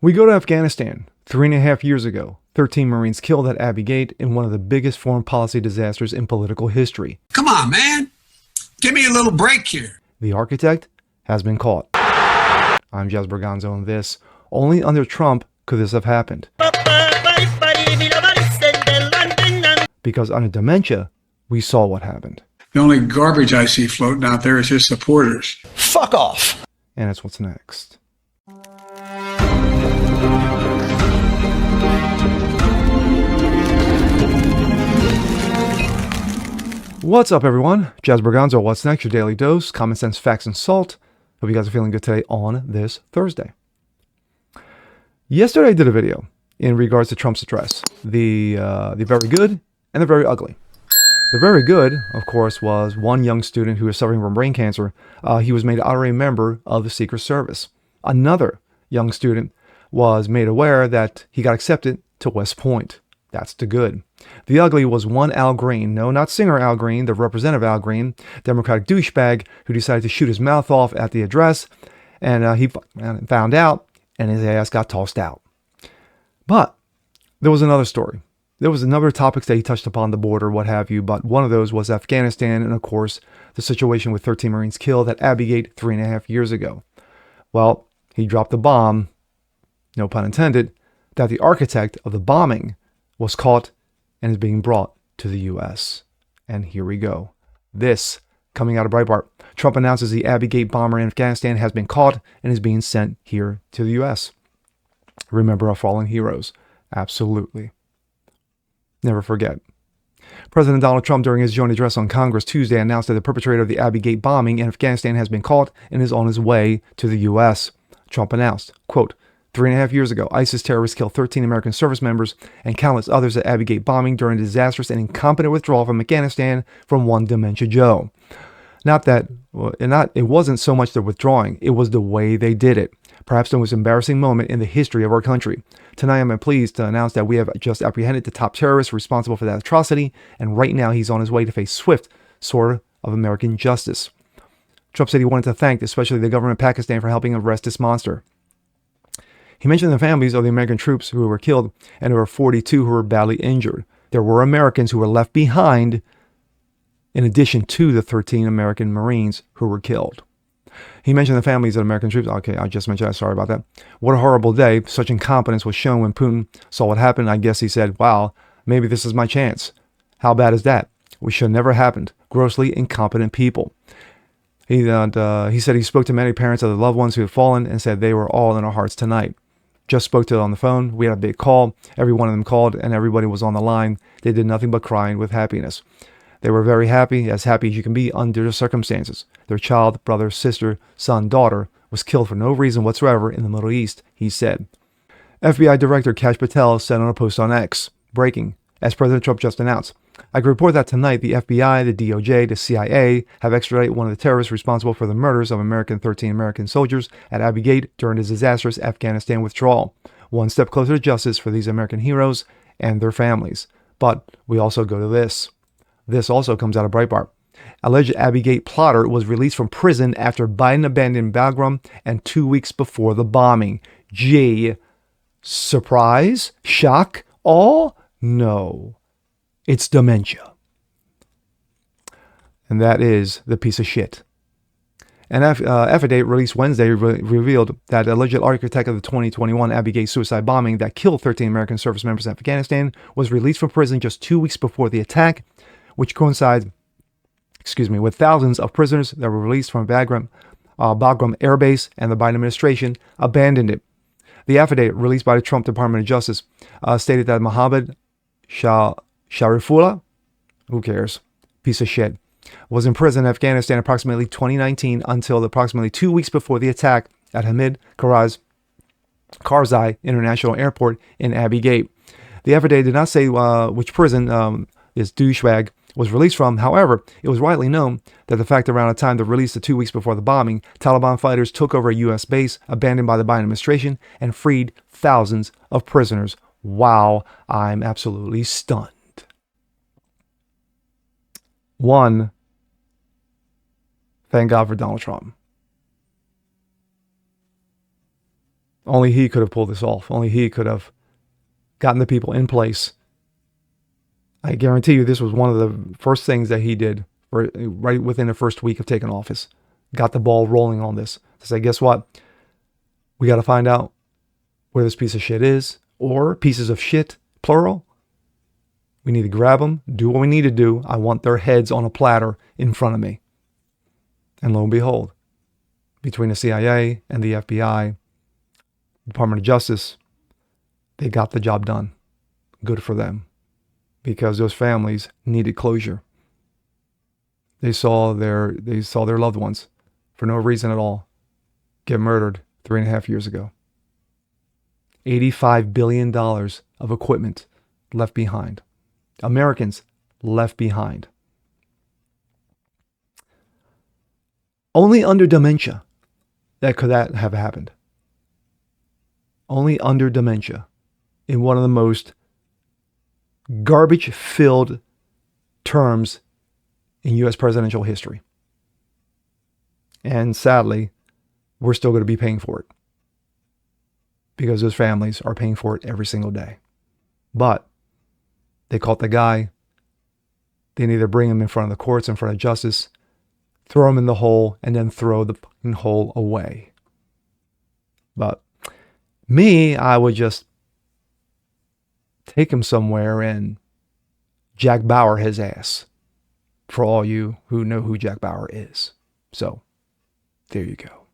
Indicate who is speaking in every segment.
Speaker 1: We go to Afghanistan 3.5 years ago. 13 Marines killed at Abbey Gate in one of the biggest foreign policy disasters in political history.
Speaker 2: Come on, man. Give me a little break here.
Speaker 1: The architect has been caught. I'm Jazz Berganzo, and this, only under Trump could this have happened. Because under dementia, we saw what happened.
Speaker 2: The only garbage I see floating out there is his supporters.
Speaker 3: Fuck off!
Speaker 1: And it's what's next. What's up, everyone? Jazz Berganzo, what's next? Your daily dose, common sense, facts, and salt. Hope you guys are feeling good today on this Thursday. Yesterday I did a video in regards to Trump's address. The very good and the very ugly. The very good, of course, was one young student who was suffering from brain cancer. He was made honorary member of the Secret Service. Another young student was made aware that he got accepted to West Point. That's the good. The ugly was one Al Green. No, not singer Al Green, the representative Al Green, Democratic douchebag who decided to shoot his mouth off at the address. And he found out, and his ass got tossed out. But there was another story. There was a number of topics that he touched upon, the border, what have you, but one of those was Afghanistan and, of course, the situation with 13 Marines killed at Abbey Gate 3.5 years ago. Well, he dropped the bomb, no pun intended, that the architect of the bombing was caught and is being brought to the U.S. And here we go. This, coming out of Breitbart, Trump announces the Abbey Gate bomber in Afghanistan has been caught and is being sent here to the U.S. Remember our fallen heroes. Absolutely. Never forget. President Donald Trump, during his joint address on Congress Tuesday, announced that the perpetrator of the Abbey Gate bombing in Afghanistan has been caught and is on his way to the U.S. Trump announced, quote, 3.5 years ago, ISIS terrorists killed 13 American service members and countless others at Abbey Gate bombing during a disastrous and incompetent withdrawal from Afghanistan from one Dementia Joe. It wasn't so much the withdrawing, it was the way they did it. Perhaps the most embarrassing moment in the history of our country. Tonight, I'm pleased to announce that we have just apprehended the top terrorist responsible for that atrocity, and right now he's on his way to face swift sword of American justice. Trump said he wanted to thank especially the government of Pakistan for helping arrest this monster. He mentioned the families of the American troops who were killed, and there were 42 who were badly injured. There were Americans who were left behind, in addition to the 13 American Marines who were killed. He mentioned the families of American troops. Okay, I just mentioned that. Sorry about that. What a horrible day. Such incompetence was shown when Putin saw what happened. I guess he said, wow, maybe this is my chance. How bad is that? Which should have never happened. Grossly incompetent people. He said he spoke to many parents of the loved ones who had fallen and said they were all in our hearts tonight. Just spoke to it on the phone. We had a big call. Every one of them called and everybody was on the line. They did nothing but crying with happiness. They were very happy as you can be under the circumstances. Their child, brother, sister, son, daughter was killed for no reason whatsoever in the Middle East, he said. FBI Director Kash Patel said on a post on X, breaking, as President Trump just announced, I can report that tonight the FBI, the DOJ, the CIA have extradited one of the terrorists responsible for the murders of 13 American soldiers at Abbey Gate during the disastrous Afghanistan withdrawal. One step closer to justice for these American heroes and their families. But we also go to this. This also comes out of Breitbart. Alleged Abbey Gate plotter was released from prison after Biden abandoned Bagram and 2 weeks before the bombing. Gee, surprise? Shock? All? No. It's dementia. And that is the piece of shit. An affidavit released Wednesday revealed that the alleged architect of the 2021 Abbey Gate suicide bombing that killed 13 American service members in Afghanistan was released from prison just 2 weeks before the attack, which coincides with thousands of prisoners that were released from Bagram Air Base, and the Biden administration abandoned it. The affidavit released by the Trump Department of Justice stated that Mohammed Sharifullah, who cares, piece of shit, was in prison in Afghanistan approximately 2019 until approximately 2 weeks before the attack at Hamid Karzai International Airport in Abbey Gate. The affidavit did not say which prison this douchebag was released from. However, it was widely known that the fact around the time the release of 2 weeks before the bombing, Taliban fighters took over a U.S. base abandoned by the Biden administration and freed thousands of prisoners. Wow, I'm absolutely stunned. One, thank God for Donald Trump. Only he could have pulled this off. Only he could have gotten the people in place. I guarantee you this was one of the first things that he did right within the first week of taking office. Got the ball rolling on this. To say, guess what? We got to find out where this piece of shit is, or pieces of shit, plural. We need to grab them, do what we need to do. I want their heads on a platter in front of me. And lo and behold, between the CIA and the FBI, Department of Justice, they got the job done. Good for them. Because those families needed closure. They saw their loved ones, for no reason at all, get murdered 3.5 years ago. $85 billion of equipment left behind. Americans left behind. Only under dementia could that have happened. Only under dementia, in one of the most garbage-filled terms in U.S. presidential history. And sadly, we're still going to be paying for it, because those families are paying for it every single day. But they caught the guy. They need to bring him in front of the courts, in front of justice, throw him in the hole, and then throw the fucking hole away. But me, I would just take him somewhere and Jack Bauer his ass, for all you who know who Jack Bauer is. So, there you go.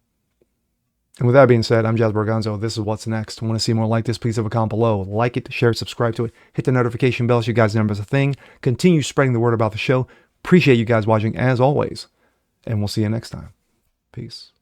Speaker 1: And with that being said, I'm Jazz Borgonzo. This is What's Next. Want to see more like this? Please leave a comment below. Like it, share it, subscribe to it. Hit the notification bell so you guys know it's a thing. Continue spreading the word about the show. Appreciate you guys watching as always. And we'll see you next time. Peace.